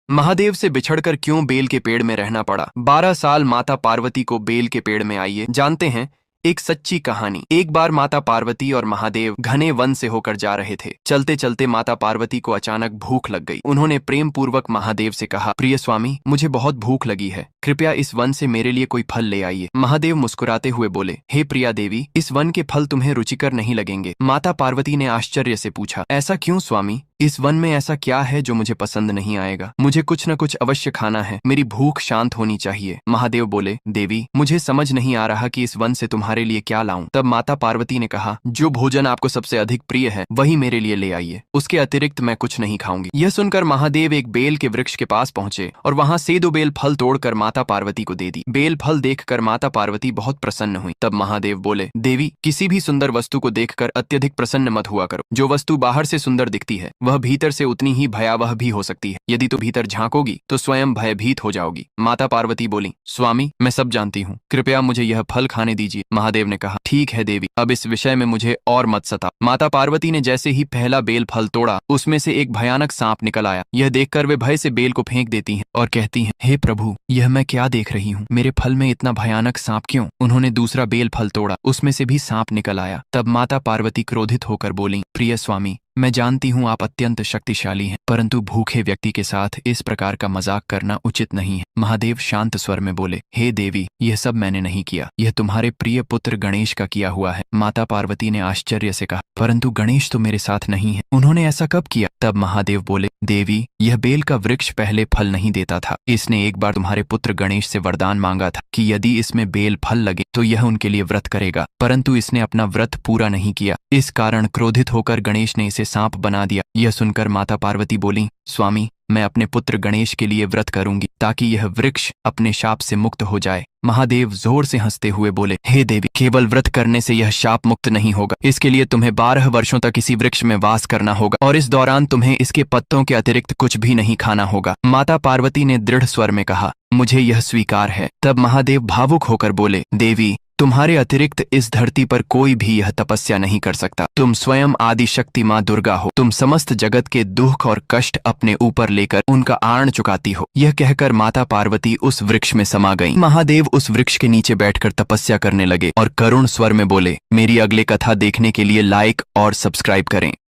महादेव से बिछड़कर क्यों बेल के पेड़ में रहना पड़ा। 12 साल माता पार्वती को बेल के पेड़ में आइए जानते हैं एक सच्ची कहानी। एक बार माता पार्वती और महादेव घने वन से होकर जा रहे थे। चलते चलते माता पार्वती को अचानक भूख लग गई। उन्होंने प्रेम पूर्वक महादेव से कहा, प्रिय स्वामी, मुझे बहुत भूख लगी है, कृपया इस वन से मेरे लिए कोई फल ले आइए। महादेव मुस्कुराते हुए बोले, हे प्रिया देवी, इस वन के फल तुम्हें रुचिकर नहीं लगेंगे। माता पार्वती ने आश्चर्य से पूछा, ऐसा क्यों स्वामी? इस वन में ऐसा क्या है जो मुझे पसंद नहीं आएगा? मुझे कुछ न कुछ अवश्य खाना है, मेरी भूख शांत होनी चाहिए। महादेव बोले, देवी, मुझे समझ नहीं आ रहा कि इस वन से तुम्हारे लिए क्या लाऊं। तब माता पार्वती ने कहा, जो भोजन आपको सबसे अधिक प्रिय है वही मेरे लिए ले आइए, उसके अतिरिक्त मैं कुछ नहीं खाऊंगी। यह सुनकर महादेव एक बेल के वृक्ष के पास पहुंचे और वहां से 2 बेल फल तोड़कर माता पार्वती को दे दी। बेल फल देखकर माता पार्वती बहुत प्रसन्न हुई। तब महादेव बोले, देवी, किसी भी सुंदर वस्तु को देखकर अत्यधिक प्रसन्न मत हुआ करो। जो वस्तु बाहर से सुंदर दिखती है वह भीतर से उतनी ही भयावह भी हो सकती है। यदि तो भीतर झांकोगी तो स्वयं भयभीत हो जाओगी। माता पार्वती बोली, स्वामी, मैं सब जानती हूँ, कृपया मुझे यह फल खाने दीजिए। महादेव ने कहा, ठीक है देवी, अब इस विषय में मुझे और मत सता। माता पार्वती ने जैसे ही पहला बेल फल तोड़ा, उसमें से एक भयानक सांप निकल आया। यह देखकर वे भय से बेल को फेंक देती हैं और कहती हैं, हे प्रभु, यह मैं क्या देख रही हूँ? मेरे फल में इतना भयानक सांप क्यों? उन्होंने दूसरा बेल फल तोड़ा, उसमें से भी सांप निकल आया। तब माता पार्वती क्रोधित होकर बोली, प्रिय स्वामी, मैं जानती हूँ आप अत्यंत शक्तिशाली हैं, परंतु भूखे व्यक्ति के साथ इस प्रकार का मजाक करना उचित नहीं है। महादेव शांत स्वर में बोले, हे देवी, यह सब मैंने नहीं किया, यह तुम्हारे प्रिय पुत्र गणेश का किया हुआ है। माता पार्वती ने आश्चर्य से कहा, परंतु गणेश तो मेरे साथ नहीं है, उन्होंने ऐसा कब किया? तब महादेव बोले, देवी, यह बेल का वृक्ष पहले फल नहीं देता था। इसने एक बार तुम्हारे पुत्र गणेश से वरदान मांगा था कि यदि इसमें बेल फल लगे तो यह उनके लिए व्रत करेगा, परंतु इसने अपना व्रत पूरा नहीं किया। इस कारण क्रोधित होकर गणेश ने इसे सांप बना दिया। यह सुनकर माता पार्वती बोली, स्वामी, मैं अपने पुत्र गणेश के लिए व्रत करूंगी ताकि यह वृक्ष अपने शाप से मुक्त हो जाए। महादेव जोर से हंसते हुए बोले, हे देवी, केवल व्रत करने से यह शाप मुक्त नहीं होगा। इसके लिए तुम्हें 12 वर्षों तक इसी वृक्ष में वास करना होगा और इस दौरान तुम्हें इसके पत्तों के अतिरिक्त कुछ भी नहीं खाना होगा। माता पार्वती ने दृढ़ स्वर में कहा, मुझे यह स्वीकार है। तब महादेव भावुक होकर बोले, देवी, तुम्हारे अतिरिक्त इस धरती पर कोई भी यह तपस्या नहीं कर सकता। तुम स्वयं आदि शक्ति माँ दुर्गा हो। तुम समस्त जगत के दुख और कष्ट अपने ऊपर लेकर उनका आर्ण चुकाती हो। यह कहकर माता पार्वती उस वृक्ष में समा गईं। महादेव उस वृक्ष के नीचे बैठकर तपस्या करने लगे और करुण स्वर में बोले, मेरी अगली कथा देखने के लिए लाइक और सब्सक्राइब करें।